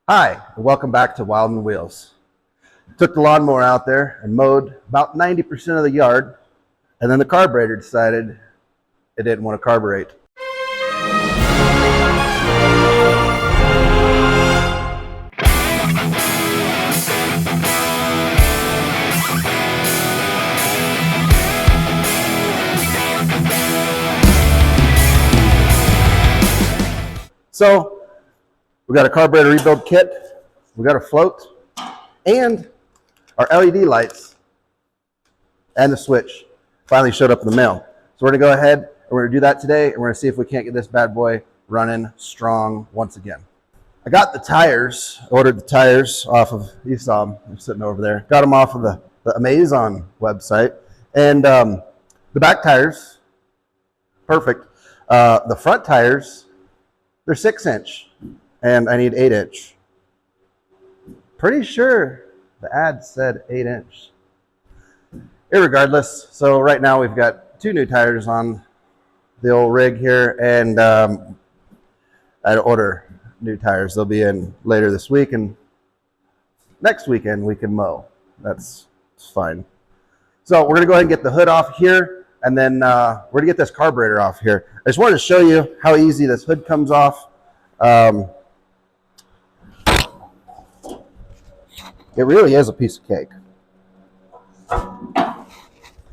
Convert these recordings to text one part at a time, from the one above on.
Hi, and welcome back to Wild and Wheels. Took the lawnmower out there and mowed about 90% of the yard, and then the carburetor decided it didn't want to carburate. So we got a carburetor rebuild kit, we got a float, and our LED lights and the switch finally showed up in the mail. So we're gonna go ahead and we're gonna do that today, and we're gonna see if we can't get this bad boy running strong once again. I got the tires, ordered the tires off of, you saw them, they're sitting over there. Got them off of the Amazon website. And the back tires, perfect. The front tires, they're 6-inch. And I need 8-inch. Pretty sure the ad said 8-inch. Irregardless, so right now we've got 2 new tires on the old rig here, and I'd order new tires. They'll be in later this week, and next weekend we can mow. That's fine. So we're gonna go ahead and get the hood off here, and then we're gonna get this carburetor off here. I just wanted to show you how easy this hood comes off. It really is a piece of cake.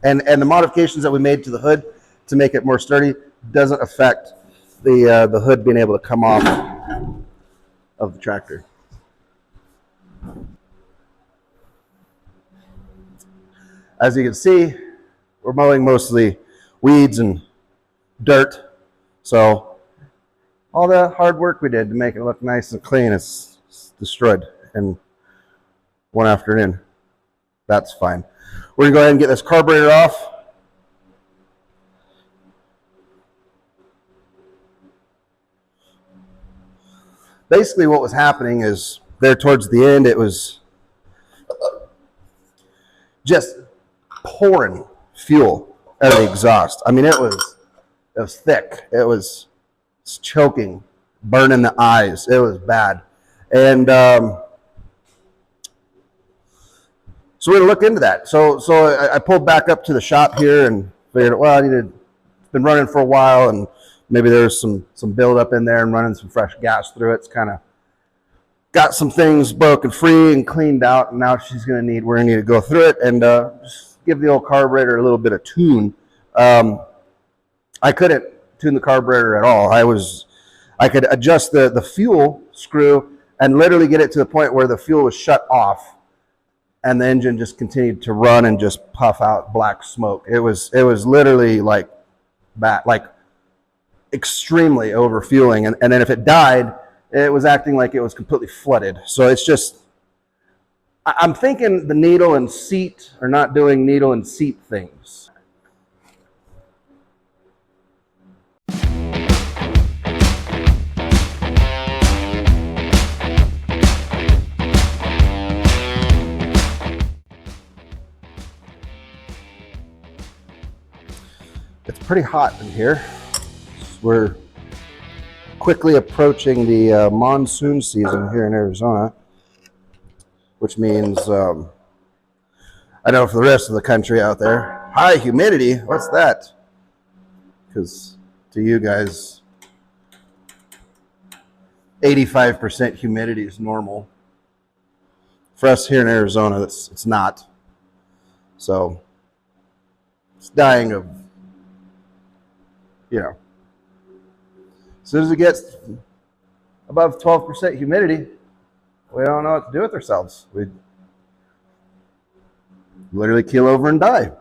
And the modifications that we made to the hood to make it more sturdy doesn't affect the hood being able to come off of the tractor. As you can see, we're mowing mostly weeds and dirt. So all the hard work we did to make it look nice and clean is destroyed in one afternoon. That's fine. We're gonna go ahead and get this carburetor off. Basically what was happening is there towards the end, it was just pouring fuel out of the exhaust. I mean, it was thick. It was choking, burning the eyes. It was bad. And so we're gonna look into that. So I pulled back up to the shop here and figured, well, it's been running for a while, and maybe there's some buildup in there and running some fresh gas through it. It's kind of got some things broken free and cleaned out, and now we're gonna need to go through it and just give the old carburetor a little bit of tune. I couldn't tune the carburetor at all. I could adjust the fuel screw and literally get it to the point where the fuel was shut off, and the engine just continued to run and just puff out black smoke. It was literally like bad, like extremely overfueling. And then if it died, it was acting like it was completely flooded. So it's just, I'm thinking the needle and seat are not doing needle and seat things. It's pretty hot in here. We're quickly approaching the monsoon season here in Arizona, which means, I know for the rest of the country out there, high humidity, what's that? Because to you guys, 85% humidity is normal. For us here in Arizona, it's not. So it's dying of, you know, as soon as it gets above 12% humidity, we don't know what to do with ourselves. We literally keel over and die.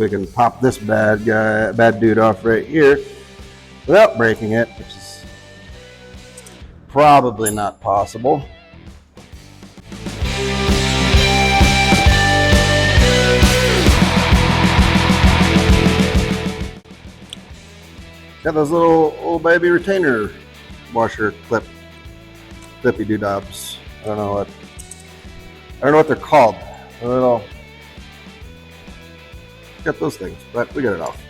we can pop this bad dude off right here without breaking it, which is probably not possible. Got those little baby retainer washer clippy doodobs. I don't know what they're called. Got those things, but we got it off.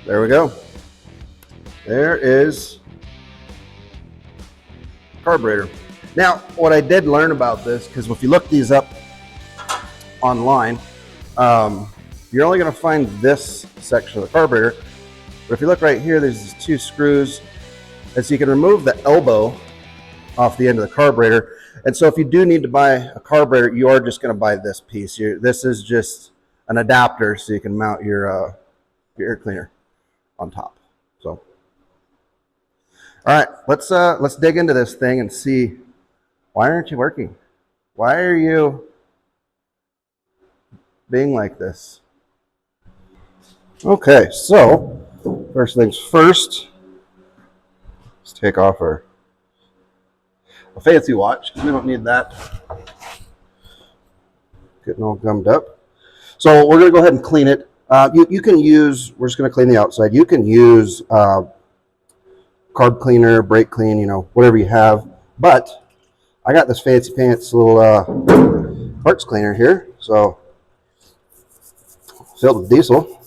There we go. There is carburetor. Now, what I did learn about this, because if you look these up online, you're only going to find this section of the carburetor. But if you look right here, there's these two screws, and so you can remove the elbow off the end of the carburetor. And so if you do need to buy a carburetor, you are just going to buy this piece. This is just an adapter, so you can mount your air cleaner on top. So, all right, let's dig into this thing and see, why aren't you working? Why are you being like this? Okay, so first things first, let's take off a fancy watch. We don't need that getting all gummed up. So we're gonna go ahead and clean it. You can use, we're just going to clean the outside. You can use carb cleaner, brake clean, whatever you have. But I got this fancy pants little parts cleaner here. So filled with diesel.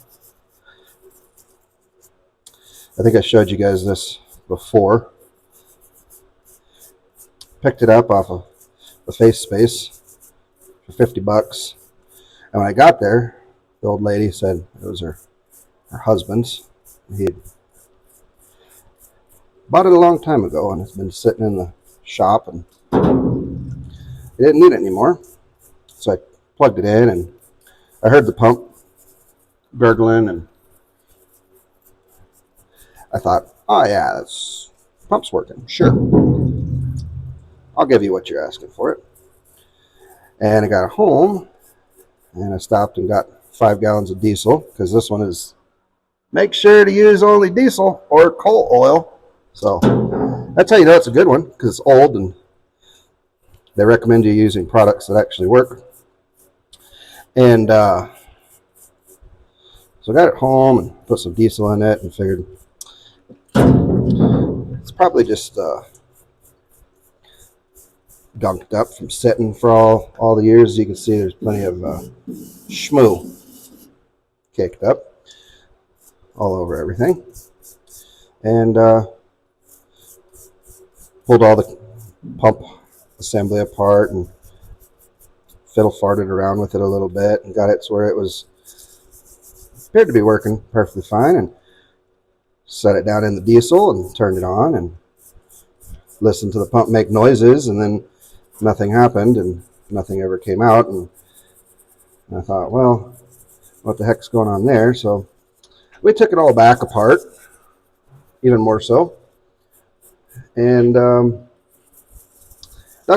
I think I showed you guys this before. Picked it up off of the Face Space for $50. And when I got there, the old lady said it was her husband's. He had bought it a long time ago, and it's been sitting in the shop, and he didn't need it anymore. So I plugged it in, and I heard the pump gurgling, and I thought, oh yeah, pump's working. Sure, I'll give you what you're asking for it. And I got home, and I stopped and got 5 gallons of diesel, because this one is make sure to use only diesel or coal oil. So that's how you know it's a good one, because it's old and they recommend you using products that actually work. And so I got it home and put some diesel in it and figured it's probably just gunked up from sitting for all the years. As you can see, there's plenty of schmoo caked up all over everything, and pulled all the pump assembly apart and fiddle farted around with it a little bit and got it to where it appeared to be working perfectly fine, and set it down in the diesel and turned it on and listened to the pump make noises, and then nothing happened and nothing ever came out. And I thought, well, what the heck's going on there? So we took it all back apart, even more so, and dug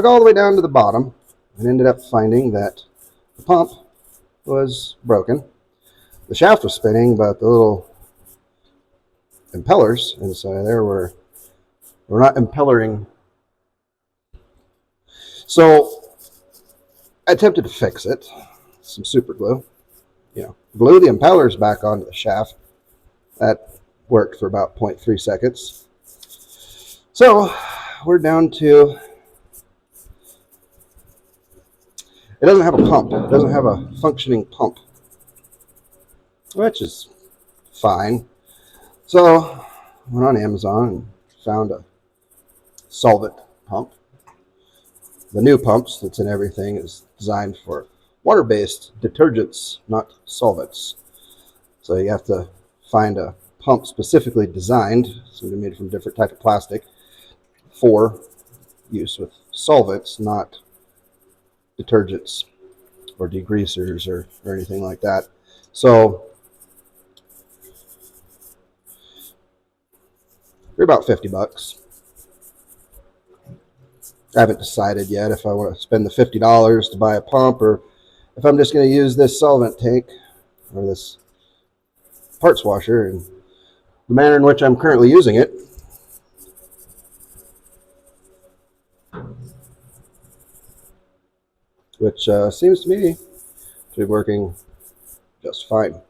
all the way down to the bottom, and ended up finding that the pump was broken. The shaft was spinning, but the little impellers inside there were not impellering. So I attempted to fix it. Some super glue. Glue the impellers back onto the shaft. That worked for about 0.3 seconds. So we're down to, it doesn't have a pump. It doesn't have a functioning pump, which is fine. So I went on Amazon and found a solvent pump. The new pumps that's in everything is designed for water-based detergents, not solvents. So you have to find a pump specifically designed, so they're made from different type of plastic, for use with solvents, not detergents or degreasers or anything like that. So they're about 50 bucks. I haven't decided yet if I want to spend the $50 to buy a pump or if I'm just going to use this solvent tank or this parts washer in the manner in which I'm currently using it. Which seems to me to be working just fine.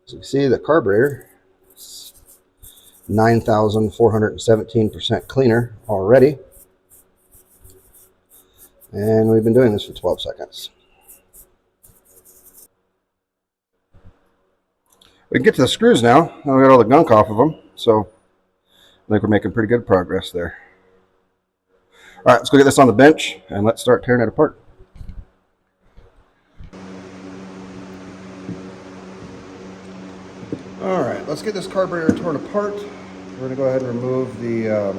As you can see, the carburetor is 9,417% cleaner already. And we've been doing this for 12 seconds. We can get to the screws now. Now we got all the gunk off of them. So I think we're making pretty good progress there. All right, let's go get this on the bench and let's start tearing it apart. All right, let's get this carburetor torn apart. We're going to go ahead and remove the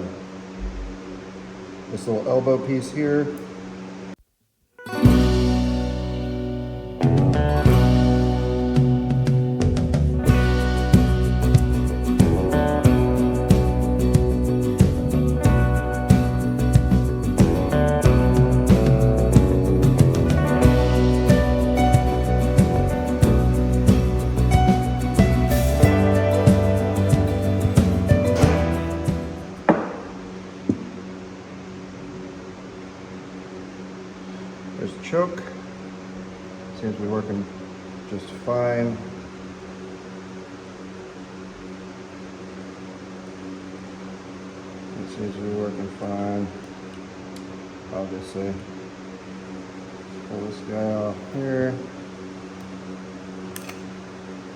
this little elbow piece here. There's the choke. Seems to be working just fine. It seems to be working fine. Obviously. Pull this guy off here.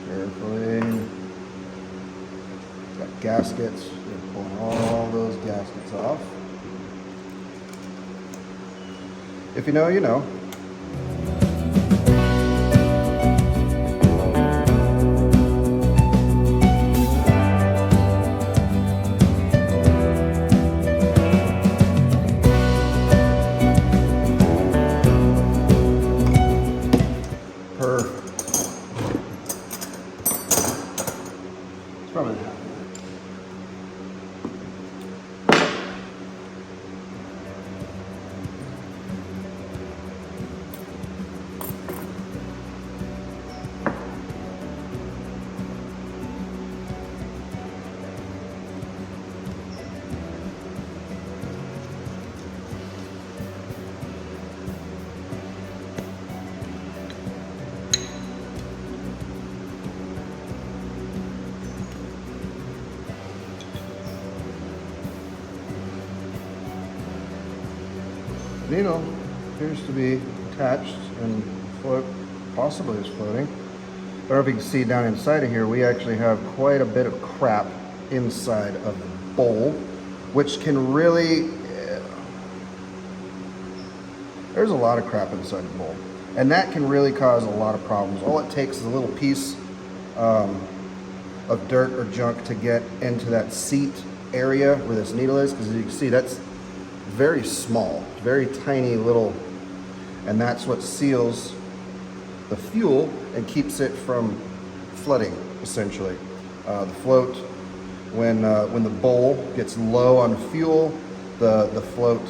Carefully. Got gaskets. We're pulling all those gaskets off. If you know, you know. Perfect. It's probably half. Needle appears to be attached and possibly is floating. I don't know if you can see down inside of here, we actually have quite a bit of crap inside of the bowl, which can really, there's a lot of crap inside the bowl. And that can really cause a lot of problems. All it takes is a little piece of dirt or junk to get into that seat area where this needle is, because as you can see, that's very small, very tiny little, and that's what seals the fuel and keeps it from flooding, essentially. The float, when the bowl gets low on fuel, the float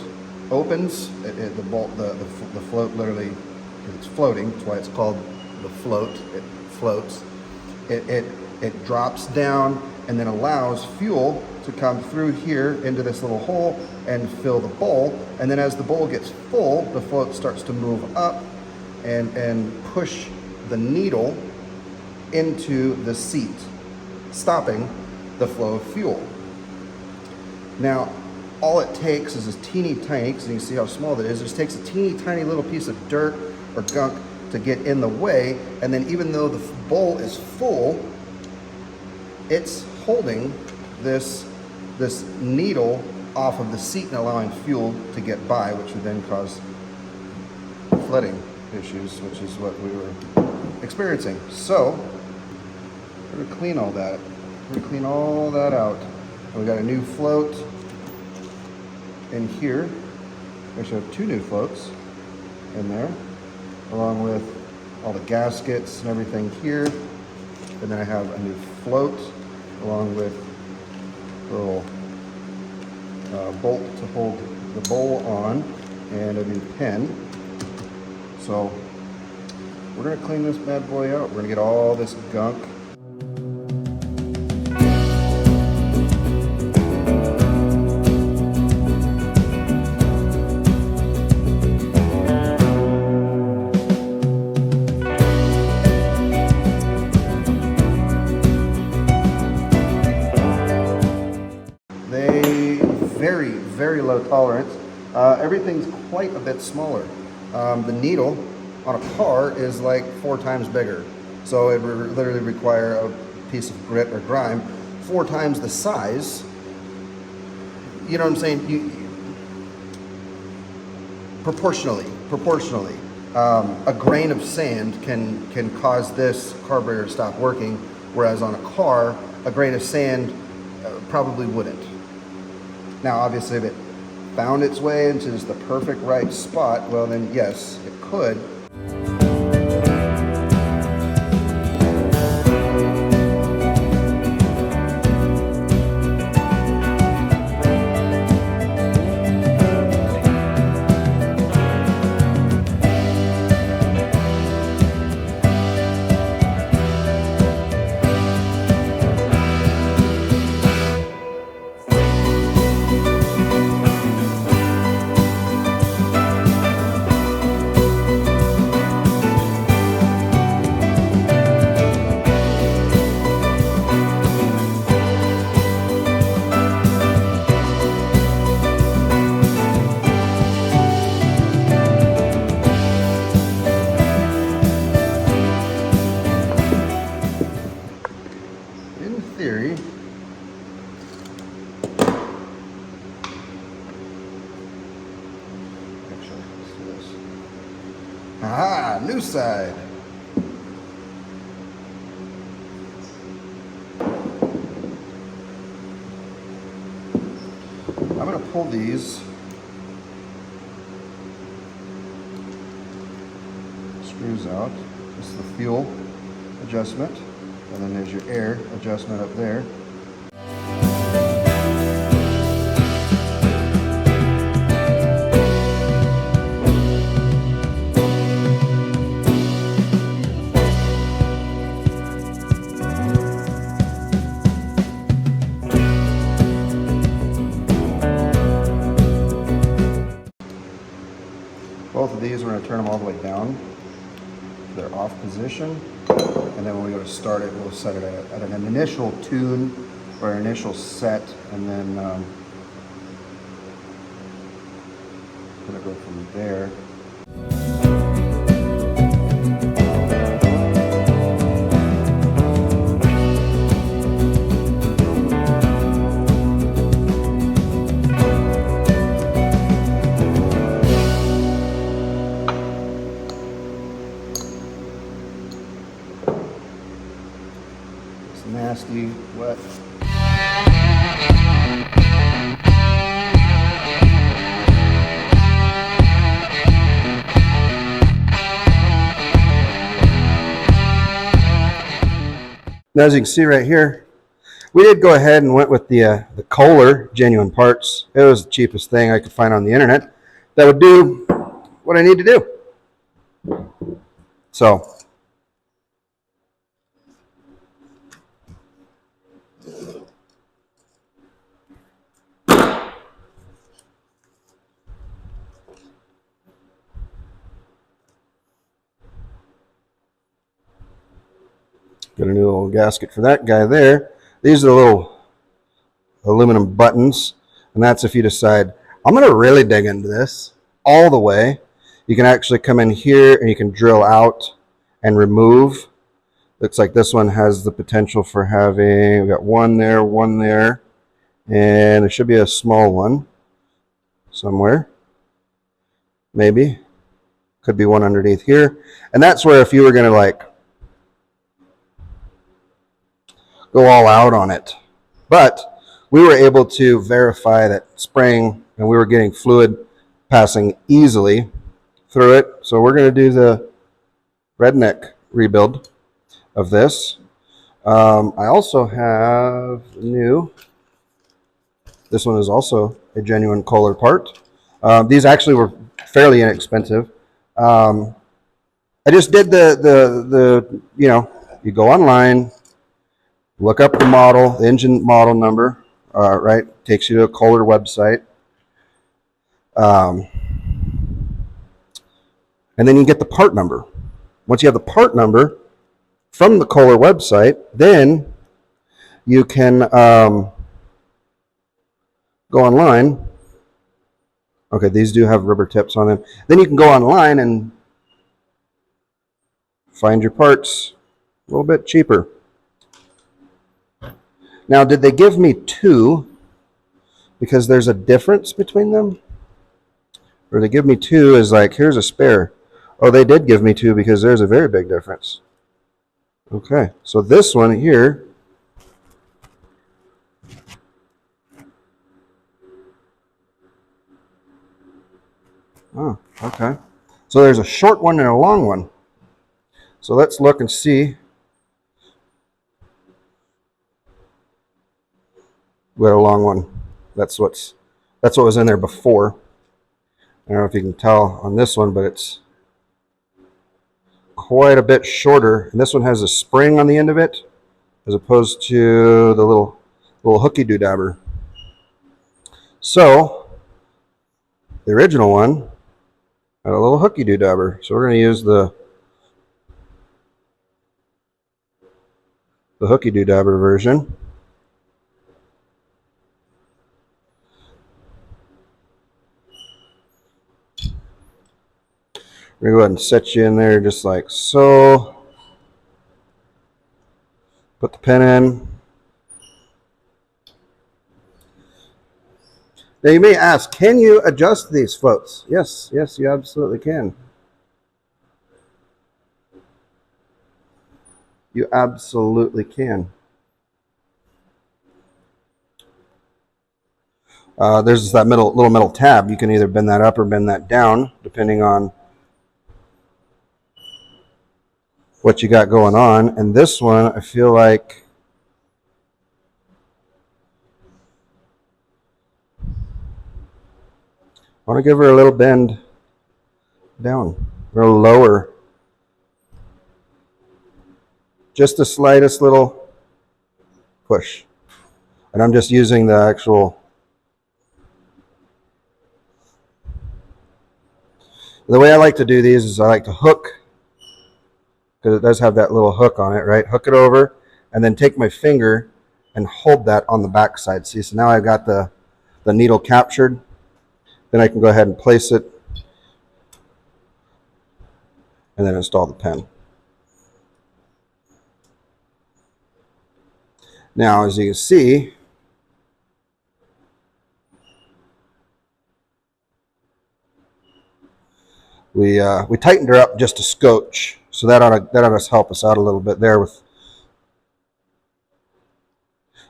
opens. The float literally, because it's floating, that's why it's called the float. It floats. It drops down and then allows fuel to come through here into this little hole and fill the bowl. And then as the bowl gets full, the float starts to move up and push the needle into the seat, stopping the flow of fuel. Now, all it takes is this teeny tiny, because you can see how small that is, it just takes a teeny tiny little piece of dirt or gunk to get in the way, and then even though the bowl is full, it's holding this needle off of the seat and allowing fuel to get by, which would then cause flooding issues, which is what we were experiencing. So we're going to clean all that. We're going to clean all that out. And we got a new float in here. Actually, I have 2 new floats in there, along with all the gaskets and everything here. And then I have a new float, along with a little bolt to hold the bowl on, and a new pin. So we're going to clean this bad boy out. We're going to get all this gunk. Very low tolerance. Everything's quite a bit smaller. The needle on a car is like 4 times bigger. So it would literally require a piece of grit or grime 4 times the size. You know what I'm saying? Proportionally, a grain of sand can cause this carburetor to stop working, whereas on a car, a grain of sand probably wouldn't. Now, obviously, if it found its way into just the perfect right spot, well then yes, it could. Aha, new side. I'm going to pull these screws out. This is the fuel adjustment, and then there's your air adjustment up there. Both of these, we're going to turn them all the way down. They're off position. And then when we go to start it, we'll set it at an initial tune or an initial set, and then going to go from there. Nasty, wet. Now, as you can see right here, we did go ahead and went with the Kohler genuine parts. It was the cheapest thing I could find on the internet that would do what I need to do. So got a new little gasket for that guy there. These are the little aluminum buttons, and that's if you decide, I'm going to really dig into this all the way. You can actually come in here and you can drill out and remove. Looks like this one has the potential for having, we've got one there, and there should be a small one somewhere. Maybe. Could be one underneath here. And that's where if you were going to like go all out on it. But we were able to verify that spraying, and we were getting fluid passing easily through it. So we're going to do the redneck rebuild of this. I also have this one is also a genuine Kohler part. These actually were fairly inexpensive. I just did the you go online, look up the model, the engine model number, right? Takes you to a Kohler website. And then you get the part number. Once you have the part number from the Kohler website, then you can go online. Okay, these do have rubber tips on them. Then you can go online and find your parts a little bit cheaper. Now, did they give me two because there's a difference between them? Or they give me two as like, here's a spare. Oh, they did give me two because there's a very big difference. Okay, so this one here, oh, okay. So there's a short one and a long one. So let's look and see what a long one. That's what was in there before. I don't know if you can tell on this one, but it's quite a bit shorter. And this one has a spring on the end of it, as opposed to the little hooky doodabber. So the original one had a little hooky doodabber. So we're going to use the hooky doodabber version. We're going to go ahead and set you in there just like so. Put the pin in. Now you may ask, can you adjust these floats? Yes, you absolutely can. You absolutely can. There's that little metal tab. You can either bend that up or bend that down, depending on what you got going on. And this one, I feel like I want to give her a little bend down, or lower. Just the slightest little push. And I'm just using the actual. The way I like to do these is I like to hook, because it does have that little hook on it, right? Hook it over, and then take my finger and hold that on the back side. See, so now I've got the needle captured. Then I can go ahead and place it and then install the pen. Now, as you can see, we tightened her up just a scotch, so that ought to help us out a little bit there.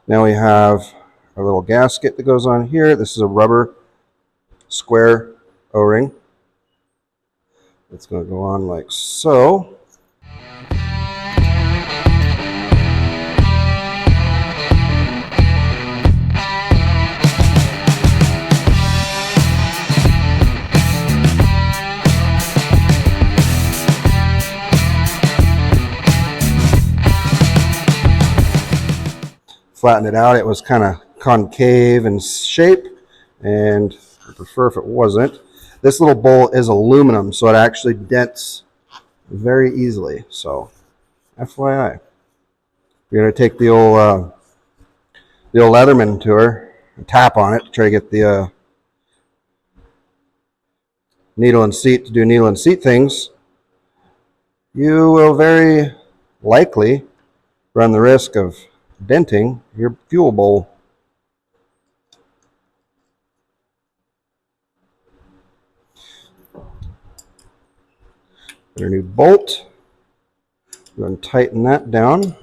Now we have our little gasket that goes on here. This is a rubber square O-ring. It's going to go on like so. Flatten it out. It was kind of concave in shape, and I prefer if it wasn't. This little bowl is aluminum, so it actually dents very easily. So, FYI, we're going to take the old Leatherman to her and tap on it to try to get the needle and seat to do needle and seat things. You will very likely run the risk of denting your fuel bowl. Put a new bolt. Go and tighten that down.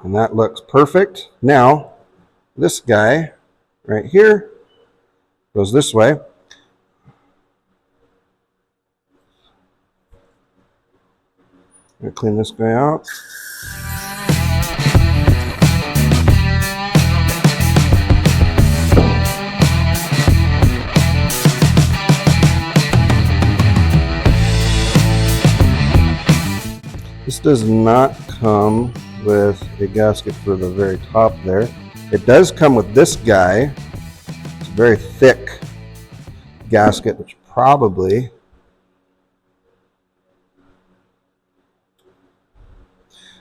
And that looks perfect. Now, this guy right here. Goes this way. I'm gonna clean this guy out. This does not come with a gasket for the very top there. It does come with this guy. It's a very thick gasket, which probably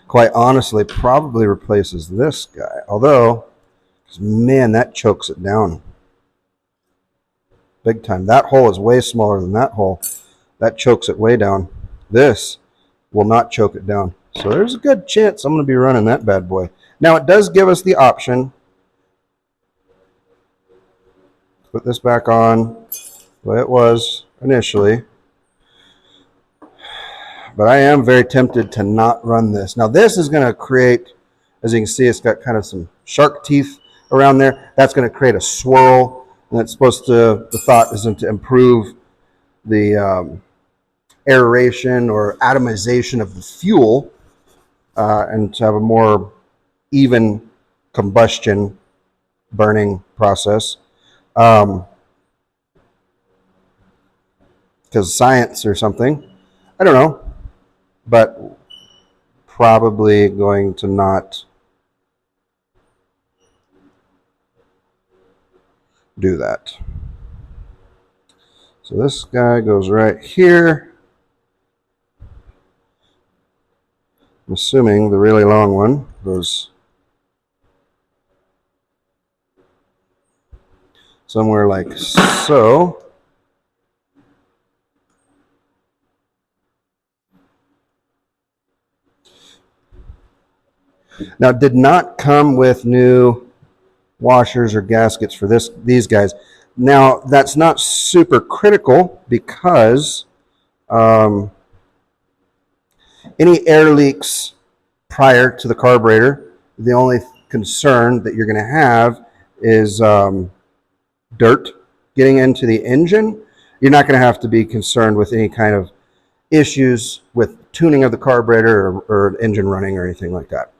quite honestly probably replaces this guy. Although, man, that chokes it down big time. That hole is way smaller than that hole. That chokes it way down. This will not choke it down. So there's a good chance I'm going to be running that bad boy. Now it does give us the option to put this back on the way it was initially. But I am very tempted to not run this. Now this is going to create, as you can see, it's got kind of some shark teeth around there. That's going to create a swirl. And it's supposed to, the thought isn't to improve the aeration or atomization of the fuel and to have a more even combustion burning process. Because science or something. I don't know. But probably going to not do that. So this guy goes right here. I'm assuming the really long one goes somewhere like so. Now, it did not come with new washers or gaskets for these guys. Now, that's not super critical because any air leaks prior to the carburetor, the only concern that you're going to have is dirt getting into the engine. You're not going to have to be concerned with any kind of issues with tuning of the carburetor or engine running or anything like that.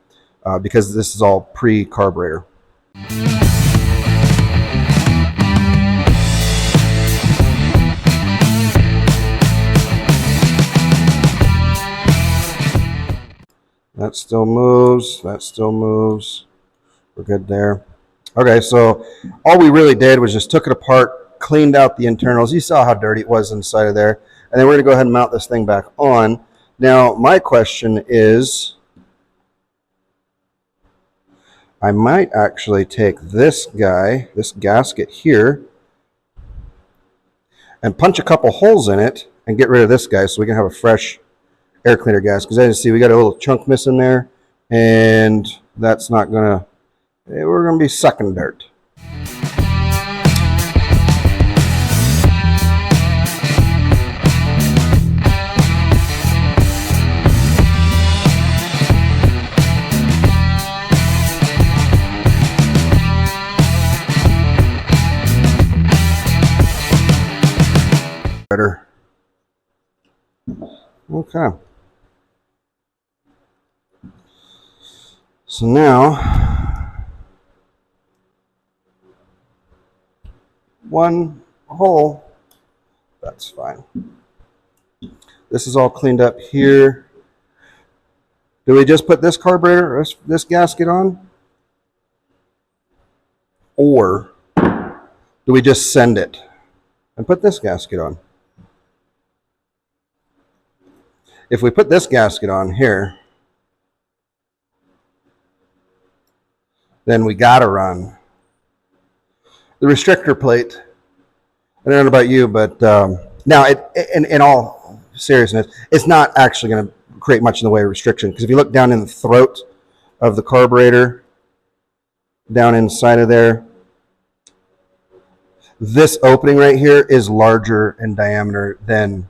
Because this is all pre-carburetor. That still moves. That still moves. We're good there. Okay, so all we really did was just took it apart, cleaned out the internals. You saw how dirty it was inside of there. And then we're going to go ahead and mount this thing back on. Now, my question is, I might actually take this guy, this gasket here, and punch a couple holes in it and get rid of this guy so we can have a fresh air cleaner gasket. Because as you see, we got a little chunk missing there, and that's not going to, we're going to be sucking dirt. Better. Okay. So now, one hole, that's fine. This is all cleaned up here. Do we just put this carburetor, this gasket on? Or do we just send it and put this gasket on? If we put this gasket on here, then we gotta run the restrictor plate. I don't know about you, but now in all seriousness, it's not actually going to create much in the way of restriction, because if you look down in the throat of the carburetor, down inside of there, this opening right here is larger in diameter than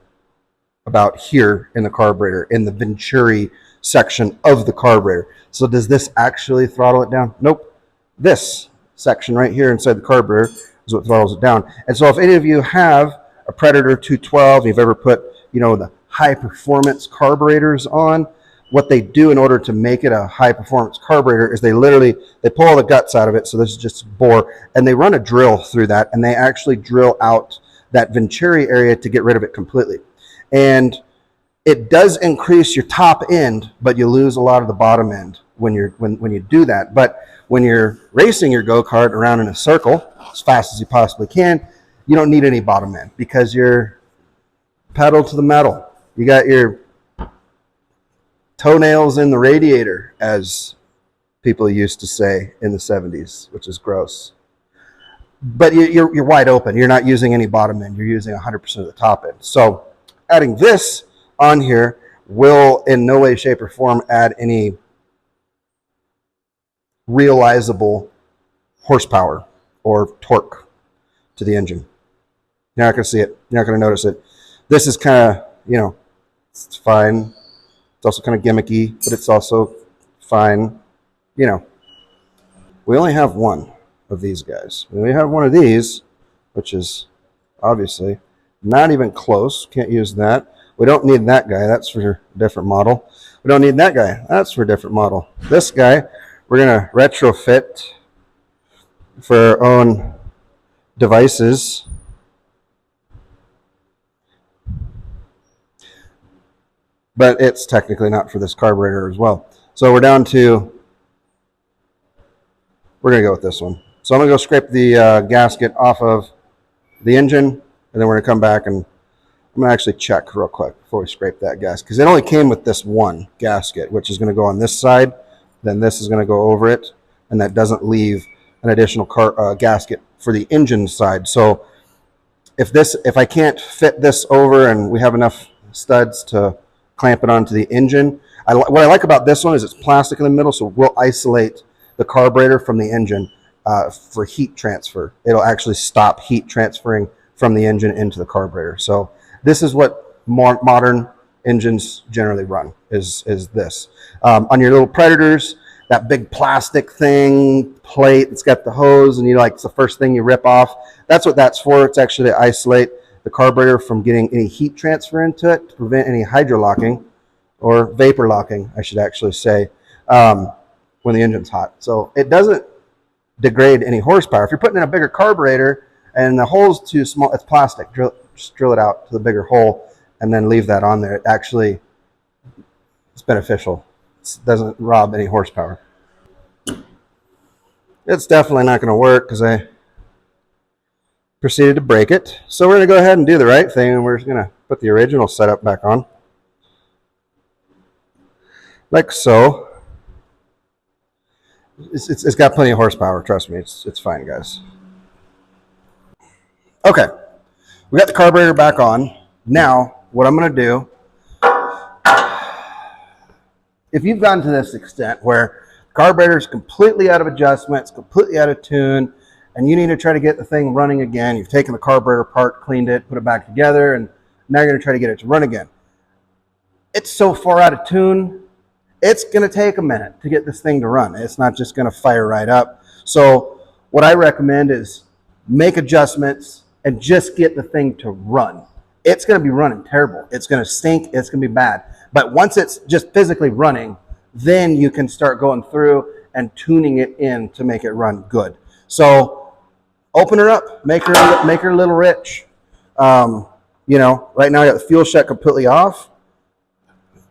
about here in the carburetor, in the Venturi section of the carburetor. So does this actually throttle it down? Nope. This section right here inside the carburetor is what throttles it down. And so if any of you have a Predator 212, you've ever put, you know, the high performance carburetors on, what they do in order to make it a high performance carburetor is they pull all the guts out of it. So this is just a bore, and they run a drill through that, and they actually drill out that venturi area to get rid of it completely. And it does increase your top end, but you lose a lot of the bottom end when you do that. But when you're racing your go-kart around in a circle as fast as you possibly can, you don't need any bottom end because you're pedal to the metal. You got your toenails in the radiator, as people used to say in the 70s, which is gross. But you're wide open. You're not using any bottom end. You're using 100% of the top end. So adding this on here will in no way, shape, or form add any realizable horsepower or torque to the engine. You're not going to see it. You're not going to notice it. This is kind of, you know, it's fine. It's also kind of gimmicky, but it's also fine. You know, we only have one of these guys. We only have one of these, which is obviously not even close. Can't use that. We don't need that guy. That's for a different model. We don't need that guy. That's for a different model. This guy, we're going to retrofit for our own devices. But it's technically not for this carburetor as well. So we're down to, we're going to go with this one. So I'm going to go scrape the gasket off of the engine, and then we're going to come back and I'm going to actually check real quick before we scrape that gasket, because it only came with this one gasket, which is going to go on this side. Then this is going to go over it, and that doesn't leave an additional gasket for the engine side. So if I can't fit this over and we have enough studs to clamp it onto the engine, what I like about this one is it's plastic in the middle, so we'll isolate the carburetor from the engine for heat transfer. It'll actually stop heat transferring from the engine into the carburetor. So this is what modern engines generally run, is this. On your little Predators, that big plastic plate that's got the hose, and it's the first thing you rip off. That's what that's for. It's actually to isolate the carburetor from getting any heat transfer into it, to prevent any hydrolocking, or vapor locking, I should actually say, when the engine's hot. So it doesn't degrade any horsepower. If you're putting in a bigger carburetor and the hole's too small, it's plastic. Just drill it out to the bigger hole and then leave that on there. It actually is beneficial. It doesn't rob any horsepower. It's definitely not going to work because I proceeded to break it. So we're going to go ahead and do the right thing, and we're just going to put the original setup back on. Like so. It's got plenty of horsepower, trust me. It's fine, guys. Okay, we got the carburetor back on. Now, what I'm going to do, if you've gotten to this extent where the carburetor is completely out of adjustment, it's completely out of tune, and you need to try to get the thing running again, you've taken the carburetor apart, cleaned it, put it back together, and now you're going to try to get it to run again. It's so far out of tune, it's going to take a minute to get this thing to run. It's not just going to fire right up. So what I recommend is make adjustments and just get the thing to run. It's going to be running terrible. It's going to stink. It's going to be bad. But once it's just physically running, then you can start going through and tuning it in to make it run good. So open her up, make her a little rich. Right now I got the fuel shut completely off.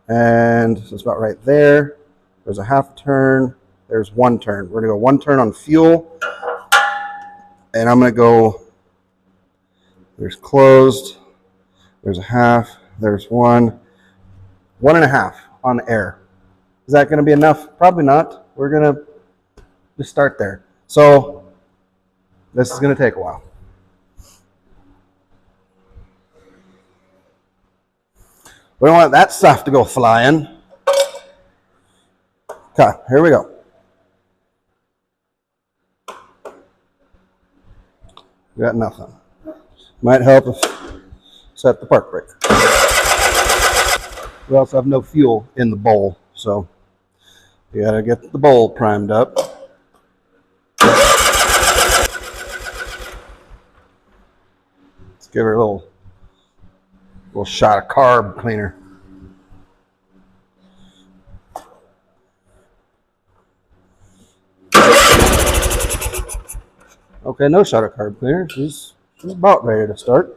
And so it's about right there. There's a half turn. There's one turn. We're going to go one turn on fuel. And I'm going to go, there's closed. There's a half. There's one. 1.5 on air. Is that going to be enough? Probably not. We're going to just start there. So this is going to take a while. We don't want that stuff to go flying. Okay, here we go. We got nothing. Might help if set the park brake. We also have no fuel in the bowl, so you gotta get the bowl primed up. Give her a little shot of carb cleaner. Okay, no shot of carb cleaner. She's about ready to start.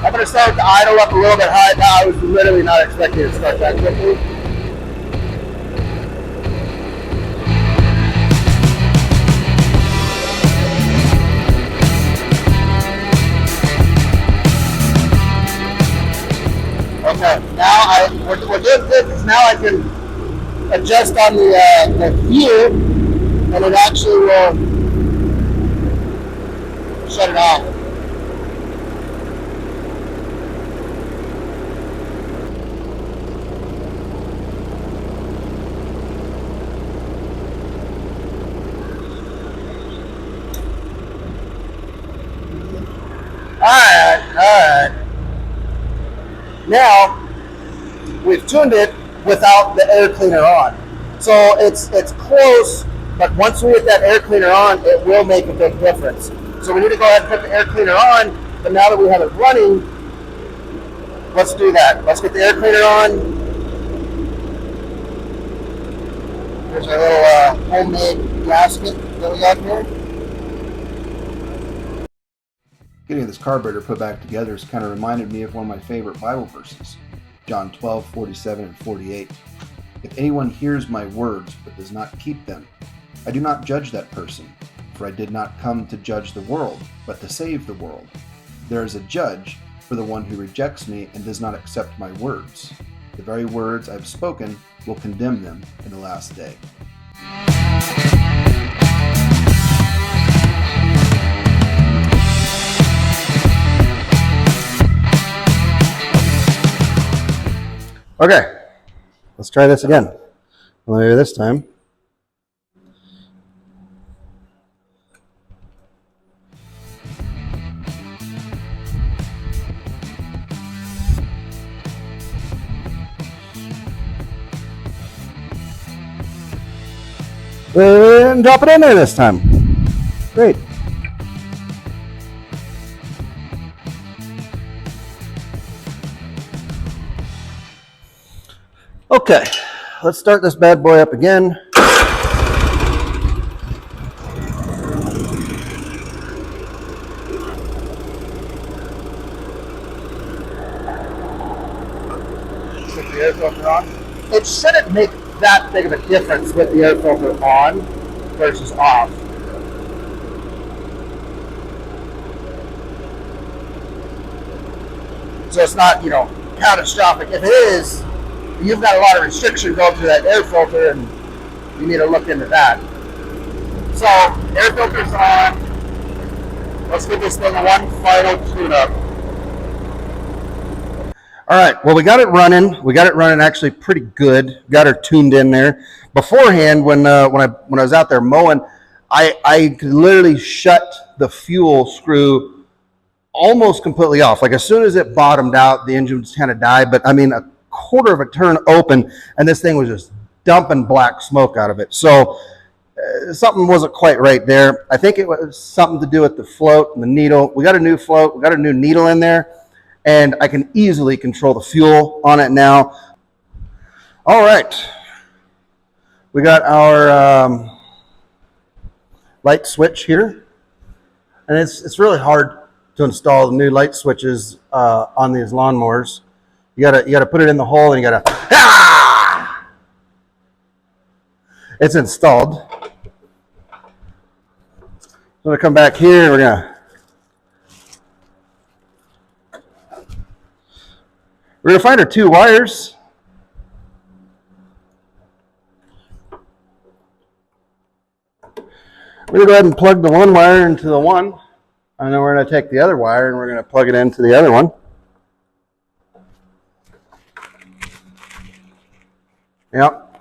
I'm going to start to idle up a little bit high now. I was literally not expecting it to start that quickly. Okay, now we're doing good because now I can adjust on the gear and it actually will shut it off. Alright. Now, we've tuned it without the air cleaner on. So it's close, but once we get that air cleaner on, it will make a big difference. So we need to go ahead and put the air cleaner on, but now that we have it running, let's do that. Let's get the air cleaner on. Here's our little homemade gasket that we got here. Getting this carburetor put back together has kind of reminded me of one of my favorite Bible verses, John 12:47 and 48. If anyone hears my words but does not keep them, I do not judge that person, for I did not come to judge the world, but to save the world. There is a judge for the one who rejects me and does not accept my words. The very words I have spoken will condemn them in the last day. Okay, let's try this again. Well, maybe this time. And drop it in there this time. Great. Okay, let's start this bad boy up again. Put the air filter on. It shouldn't make that big of a difference with the air filter on versus off. So it's not, catastrophic. If it is, you've got a lot of restriction going through that air filter and you need to look into that. So, air filter's on. Let's give this thing one final tune-up. All right, well, we got it running. We got it running actually pretty good. Got her tuned in there. Beforehand, when I was out there mowing, I could literally shut the fuel screw almost completely off. Like as soon as it bottomed out, the engine just kind of died. But I mean, a quarter of a turn open, and this thing was just dumping black smoke out of it. So something wasn't quite right there. I think it was something to do with the float and the needle. We got a new float. We got a new needle in there. And I can easily control the fuel on it now. All right. We got our light switch here. And it's really hard to install the new light switches on these lawnmowers. You gotta put it in the hole and you gotta, It's installed. I'm gonna come back here and we're gonna find our two wires. We're gonna go ahead and plug the one wire into the one, and then we're gonna take the other wire and we're gonna plug it into the other one. Yep.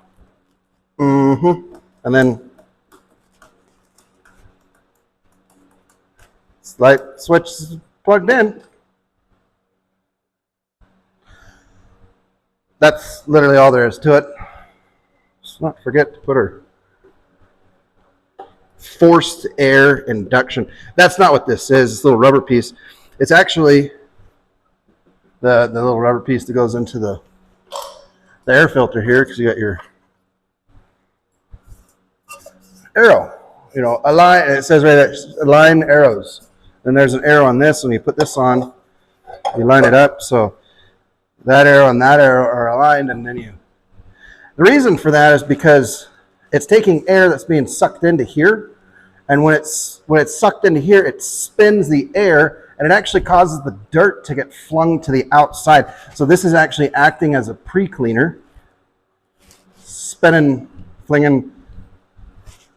Mm-hmm. And then light switch is plugged in. That's literally all there is to it. Let's not forget to put our forced air induction. That's not what this is. This little rubber piece. It's actually the little rubber piece that goes into the air filter here, because you got your arrow. You know, align. It says right there, align arrows. And there's an arrow on this. When you put this on, you line it up so that arrow and that arrow are aligned, and then you. The reason for that is because it's taking air that's being sucked into here, and when it's sucked into here, it spins the air, and it actually causes the dirt to get flung to the outside. So this is actually acting as a pre-cleaner, spinning, flinging.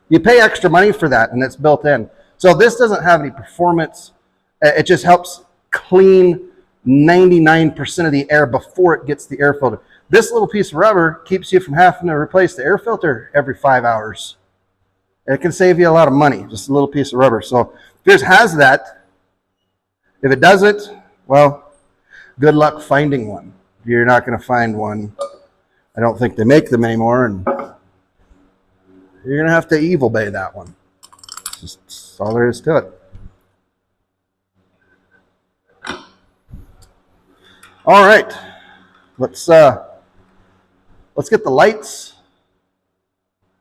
You pay extra money for that, and it's built in. So this doesn't have any performance. It just helps clean 99% of the air before it gets the air filter. This little piece of rubber keeps you from having to replace the air filter every 5 hours. It can save you a lot of money, just a little piece of rubber. So if yours has that, if it doesn't, well, good luck finding one. You're not going to find one. I don't think they make them anymore, and you're going to have to evil bay that one. That's all there is to it. All right, let's get the lights,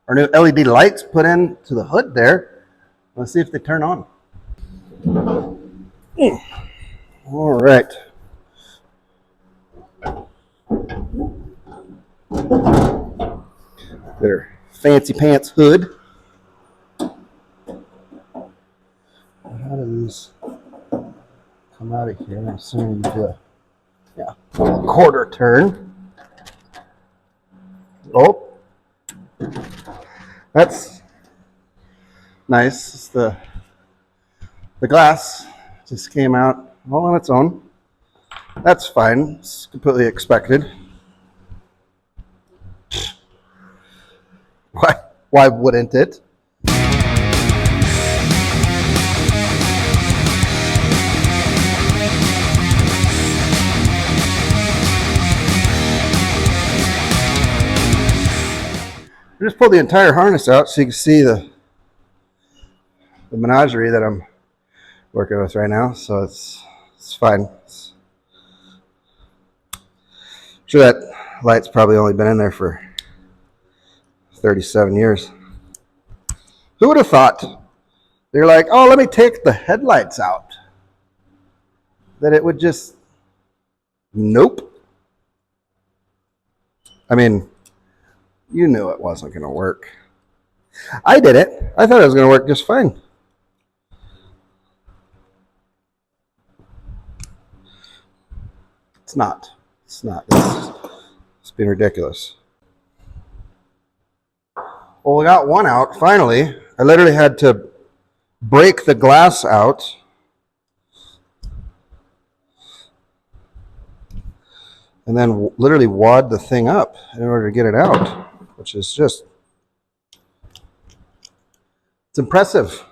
our new LED lights, put into the hood there. Let's see if they turn on. All right. Their fancy pants hood. How do these come out of here? I'm assuming you do a quarter turn. Oh, that's nice. It's the glass just came out all on its own. That's fine. It's completely expected. Why wouldn't it? I just pulled the entire harness out so you can see the menagerie that I'm working with right now. So it's fine. I'm sure that light's probably only been in there for 37 years. Who would have thought? They're like, oh, let me take the headlights out. That it would just, nope. I mean, you knew it wasn't going to work. I did it. I thought it was going to work just fine. It's not. It's not. It's been ridiculous. Well, we got one out, finally. I literally had to break the glass out. And then literally wad the thing up in order to get it out, which is just, it's impressive.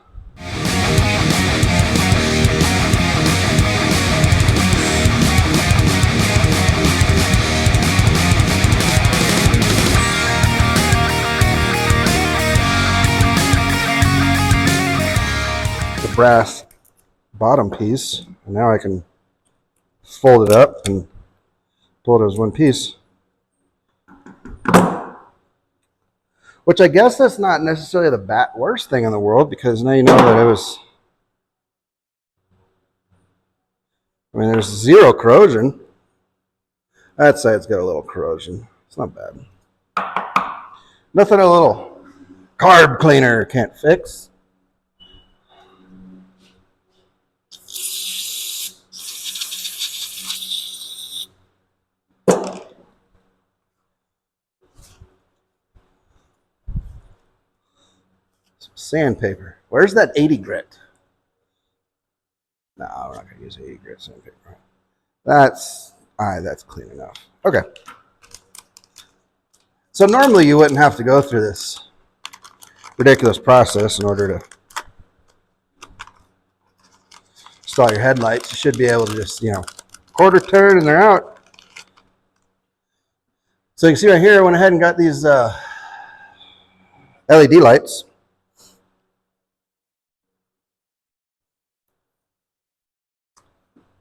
The brass bottom piece, and now I can fold it up and pull it as one piece. Which I guess that's not necessarily the worst thing in the world, because now you know that it was, I mean, there's zero corrosion. I'd say it's got a little corrosion. It's not bad. Nothing a little carb cleaner can't fix. Sandpaper. Where's that 80 grit? No, we're not going to use 80 grit sandpaper. That's clean enough. Okay. So normally you wouldn't have to go through this ridiculous process in order to install your headlights. You should be able to just, you know, quarter turn and they're out. So you can see right here, I went ahead and got these LED lights.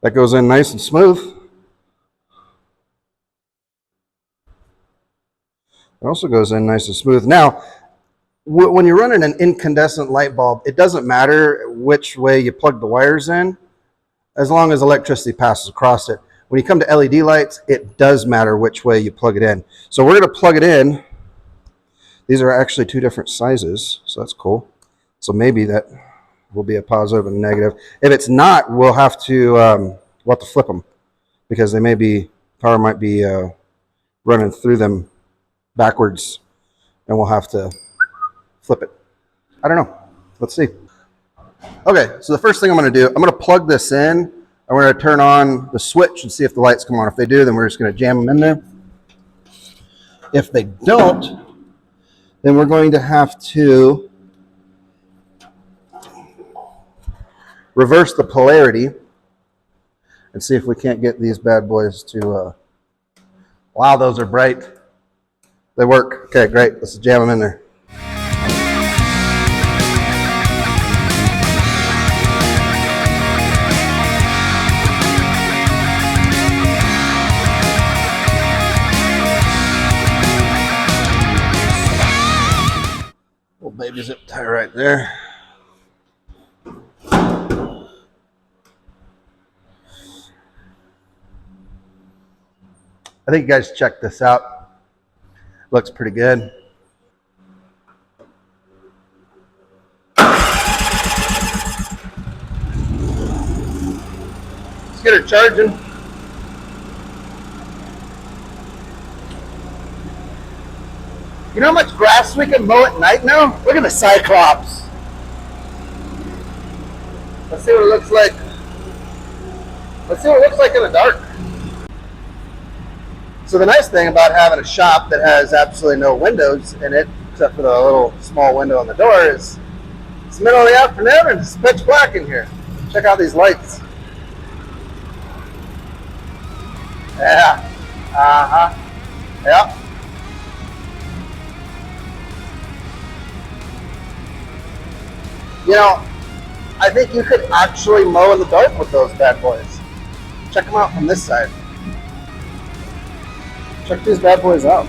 That goes in nice and smooth. It also goes in nice and smooth. Now, when you're running an incandescent light bulb, it doesn't matter which way you plug the wires in, as long as electricity passes across it. When you come to LED lights, it does matter which way you plug it in. So we're going to plug it in. These are actually two different sizes, so that's cool. So maybe that will be a positive and a negative. If it's not, we'll have to flip them, because they may be, power might be running through them backwards, and we'll have to flip it. I don't know. Let's see. Okay, so the first thing I'm going to do, I'm going to plug this in, and we're going to turn on the switch and see if the lights come on. If they do, then we're just going to jam them in there. If they don't, then we're going to have to reverse the polarity and see if we can't get these bad boys to, wow, those are bright. They work. Okay, great. Let's jam them in there. Little baby zip tie right there. I think you guys check this out. Looks pretty good. Let's get her charging. You know how much grass we can mow at night now? Look at the Cyclops. Let's see what it looks like. Let's see what it looks like in the dark. So the nice thing about having a shop that has absolutely no windows in it, except for the little small window on the door, is it's the middle of the afternoon and it's pitch black in here. Check out these lights. Yeah. Uh-huh. Yep. You know, I think you could actually mow in the dark with those bad boys. Check them out from this side. Check these bad boys out.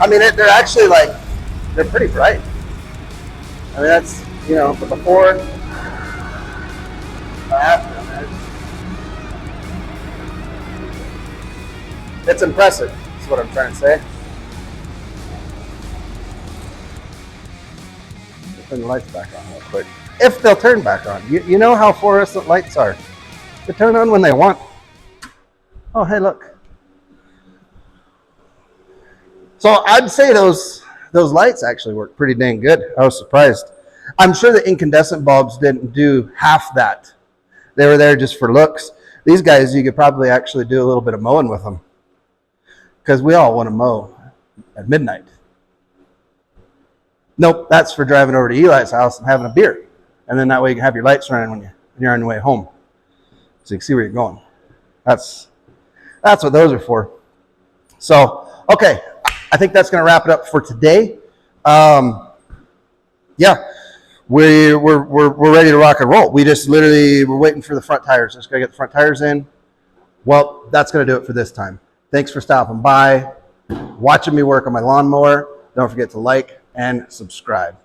I mean, they're actually like, they're pretty bright. I mean, that's, you know, for before, after. It's impressive, is what I'm trying to say. Turn the lights back on real quick. If they'll turn back on. You know how fluorescent lights are. They turn on when they want. Oh, hey, look. So I'd say those lights actually work pretty dang good. I was surprised. I'm sure the incandescent bulbs didn't do half that. They were there just for looks. These guys, you could probably actually do a little bit of mowing with them, because we all want to mow at midnight. Nope, that's for driving over to Eli's house and having a beer. And then that way you can have your lights running when you're on your way home, so you can see where you're going. That's what those are for. So, okay, I think that's going to wrap it up for today. Yeah, we're ready to rock and roll. We're waiting for the front tires. Just got to get the front tires in. Well, that's going to do it for this time. Thanks for stopping by, watching me work on my lawnmower. Don't forget to like and subscribe.